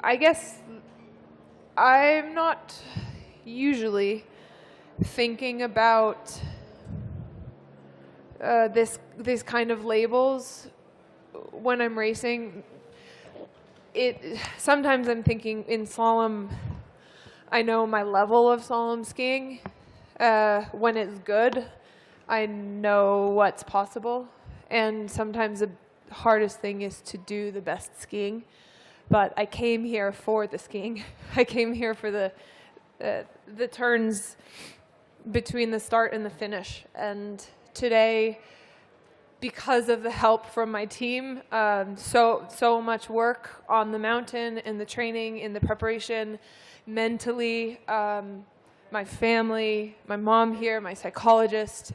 I guess I'm not usually thinking about this kind of labels when I'm racing. Sometimes I'm thinking in slalom, I know my level of slalom skiing. When it's good, I know what's possible. And sometimes the hardest thing is to do the best skiing. But I came here for the skiing. I came here for the turns between the start and the finish. And today, because of the help from my team, so much work on the mountain, in the training, in the preparation, mentally, my family, my mom here, my psychologist,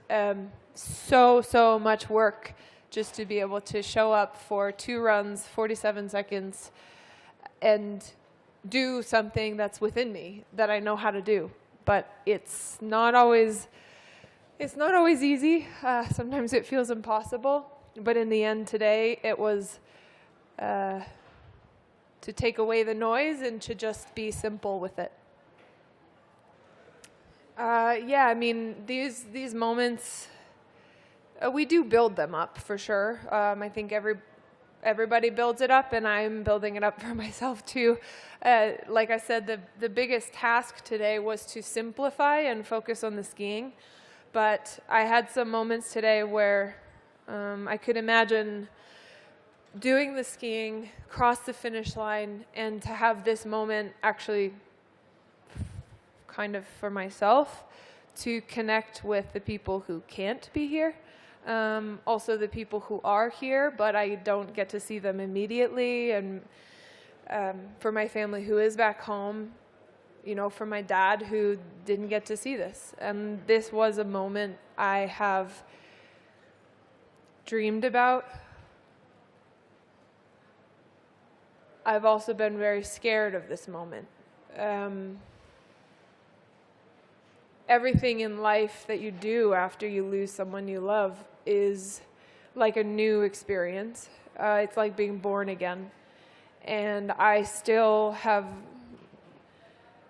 so much work just to be able to show up for 2 runs, 47 seconds, and do something that's within me that I know how to do. But it's not always easy. Sometimes it feels impossible. But in the end today, it was to take away the noise and to just be simple with it. Yeah, I mean, these moments, we do build them up for sure. I think everybody builds it up, and I'm building it up for myself too. Like I said, the biggest task today was to simplify and focus on the skiing. But I had some moments today where I could imagine doing the skiing, cross the finish line, and to have this moment actually kind of for myself to connect with the people who can't be here. Also the people who are here, but I don't get to see them immediately. And for my family who is back home, you know, for my dad who didn't get to see this. And this was a moment I have dreamed about. I've also been very scared of this moment. Everything in life that you do after you lose someone you love is like a new experience. It's like being born again. And I still have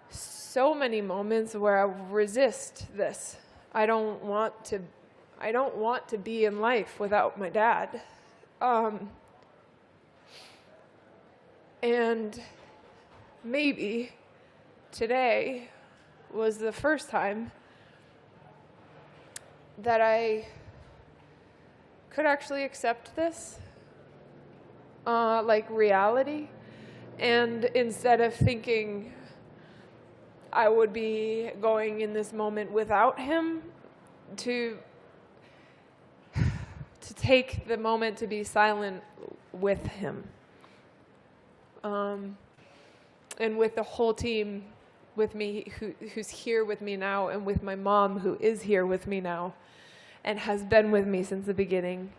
so many moments where I resist this. I don't want to be in life without my dad. And maybe today was the first time that I could actually accept this, like reality. And instead of thinking I would be going in this moment without him, to take the moment to be silent with him. And with the whole team with me, who's here with me now, and with my mom who is here with me now and has been with me since the beginning.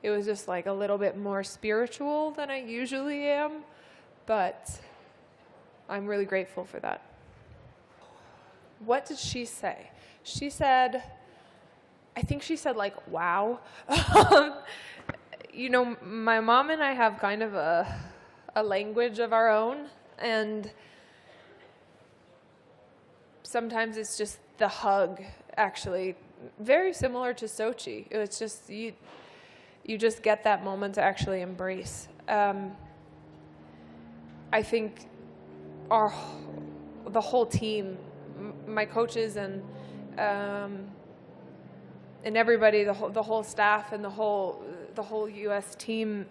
It was just like a little bit more spiritual than I usually am, but I'm really grateful for that. What did she say? She said, I think she said like, wow. You know, my mom and I have kind of a language of our own, and sometimes it's just the hug, actually. Very similar to Sochi. It's just, you just get that moment to actually embrace. I think the whole team, my coaches and everybody, the whole staff and the whole U.S. team,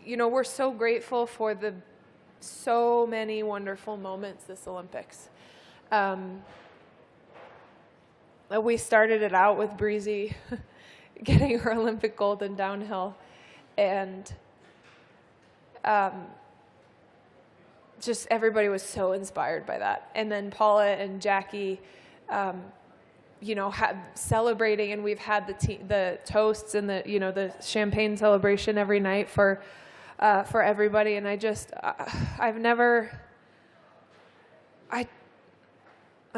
you know, we're so grateful for so many wonderful moments this Olympics. We started it out with Breezy getting her Olympic gold in downhill, and just everybody was so inspired by that. And then Paula and Jackie, you know, celebrating, and we've had the toasts and the champagne celebration every night for everybody. And I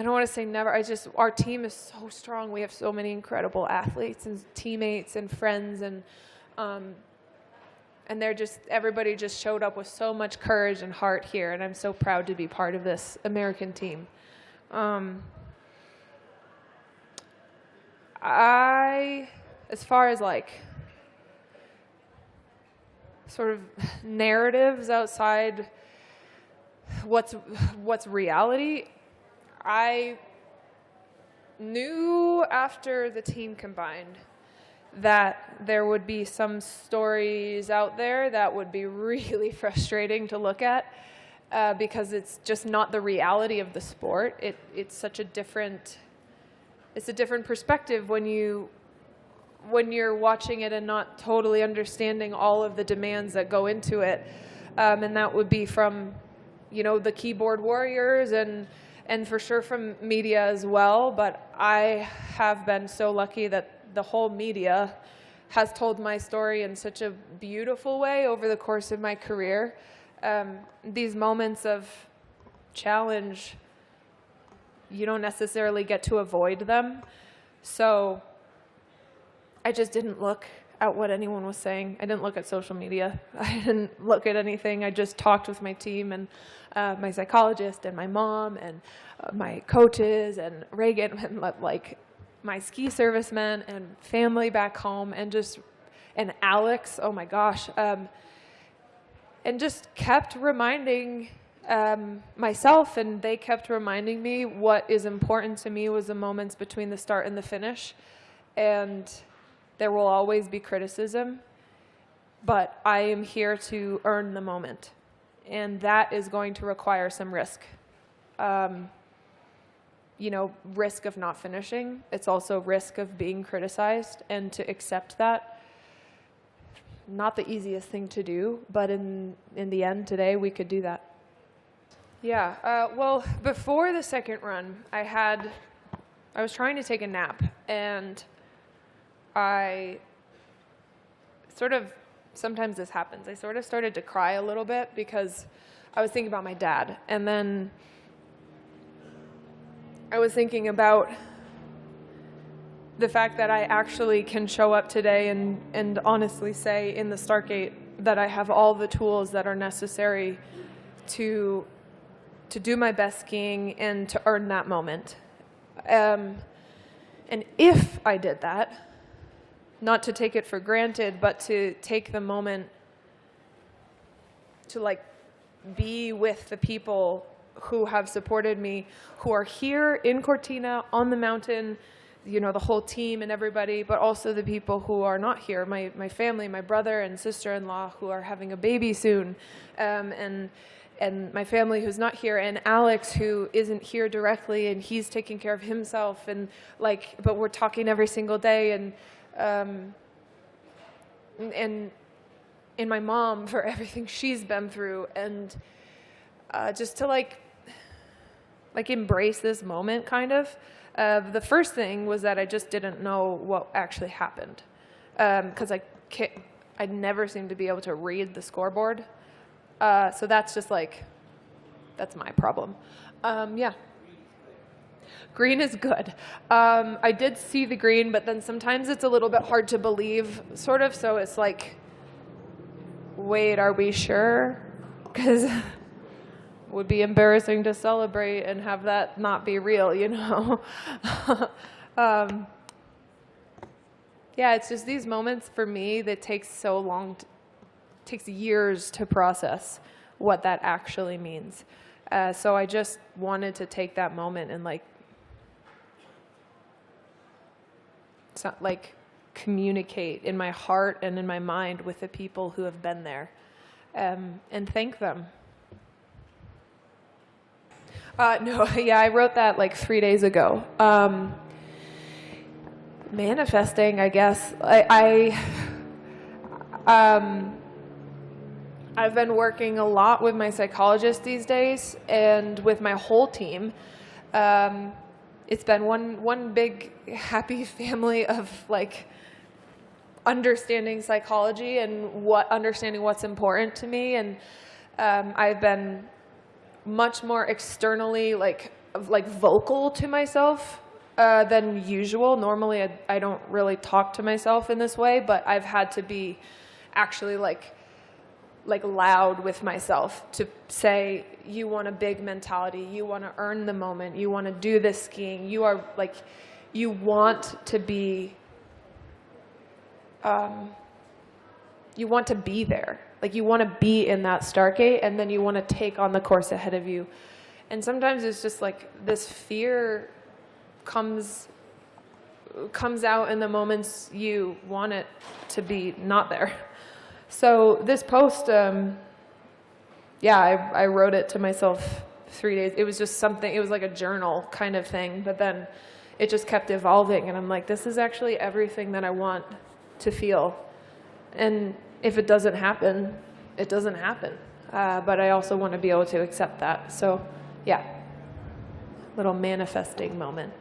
don't want to say never. Our team is so strong. We have so many incredible athletes and teammates and friends, and and everybody just showed up with so much courage and heart here, and I'm so proud to be part of this American team. As far as like sort of narratives outside what's reality, I knew after the team combined that there would be some stories out there that would be really frustrating to look at, because it's just not the reality of the sport. It's such a different perspective when you're watching it and not totally understanding all of the demands that go into it, and that would be from, you know, the keyboard warriors and for sure from media as well. But I have been so lucky that the whole media has told my story in such a beautiful way over the course of my career. These moments of challenge, you don't necessarily get to avoid them. So I just didn't look at what anyone was saying. I didn't look at social media. I didn't look at anything. I just talked with my team and my psychologist and my mom and my coaches and Reagan and like my ski servicemen and family back home and Alex, oh my gosh, and just kept reminding myself, and they kept reminding me what is important to me was the moments between the start and the finish. And there will always be criticism, but I am here to earn the moment, and that is going to require some risk. You know, risk of not finishing. It's also risk of being criticized, and to accept that. Not the easiest thing to do, but in the end today we could do that. Yeah, well, before the second run, I was trying to take a nap, and I sort of, sometimes this happens, I sort of started to cry a little bit because I was thinking about my dad, and then I was thinking about the fact that I actually can show up today and honestly say in the start gate that I have all the tools that are necessary to do my best skiing and to earn that moment. And if I did that, not to take it for granted, but to take the moment to like be with the people who have supported me, who are here in Cortina on the mountain, you know, the whole team and everybody, but also the people who are not here, my family, my brother and sister-in-law who are having a baby soon, and my family who's not here, and Alex who isn't here directly, and he's taking care of himself, and like, but we're talking every single day, and my mom for everything she's been through, and just to like embrace this moment, kind of. The first thing was that I just didn't know what actually happened, because I never seemed to be able to read the scoreboard. So that's just like, that's my problem. Yeah. Green is good. I did see the green, but then sometimes it's a little bit hard to believe, sort of. So it's like, wait, are we sure? Because it would be embarrassing to celebrate and have that not be real, you know? Yeah, it's just these moments for me that takes so long, takes years to process what that actually means. So I just wanted to take that moment and communicate in my heart and in my mind with the people who have been there, and thank them. No, yeah, I wrote that like 3 days ago. Manifesting, I guess. I've been working a lot with my psychologist these days and with my whole team. It's been one big happy family of like understanding psychology and understanding what's important to me, and I've been much more externally like vocal to myself than usual. Normally I don't really talk to myself in this way, but I've had to be actually like like loud with myself to say, you want a big mentality, you want to earn the moment, you want to do this skiing, you are like, you want to be, you want to be there. Like you want to be in that start gate, and then you want to take on the course ahead of you. And sometimes it's just like this fear comes out in the moments you want it to be not there. So this post, yeah, I wrote it to myself 3 days. It was just something, it was like a journal kind of thing, but then it just kept evolving, and I'm like, this is actually everything that I want to feel. And if it doesn't happen, it doesn't happen. But I also want to be able to accept that. So yeah, little manifesting moment.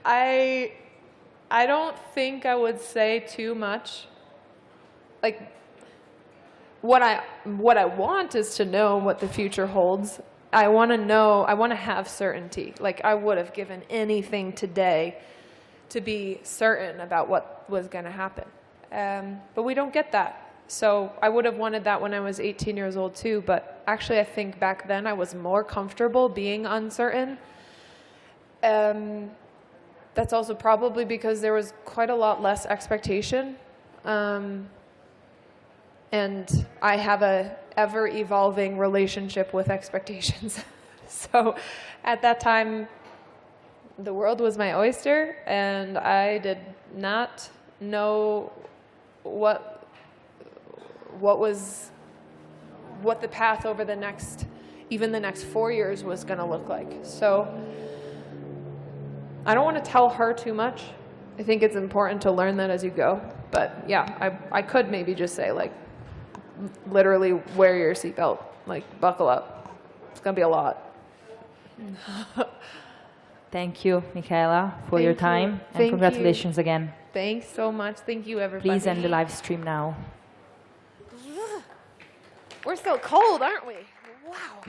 I don't think I would say too much. Like, what I want is to know what the future holds. I want to know, I want to have certainty. Like, I would have given anything today to be certain about what was going to happen. But we don't get that. So I would have wanted that when I was 18 years old too, but actually I think back then I was more comfortable being uncertain. That's also probably because there was quite a lot less expectation. And I have a ever-evolving relationship with expectations. So at that time, the world was my oyster, and I did not know what the path over the next, even the next 4 years was going to look like. So I don't want to tell her too much. I think it's important to learn that as you go. But yeah, I could maybe just say, like, literally wear your seatbelt, like buckle up. It's going to be a lot. Thank you, Mikaela, for your time. And congratulations again. Thanks so much. Thank you, everybody. Please end the live stream now. We're so cold, aren't we? Wow.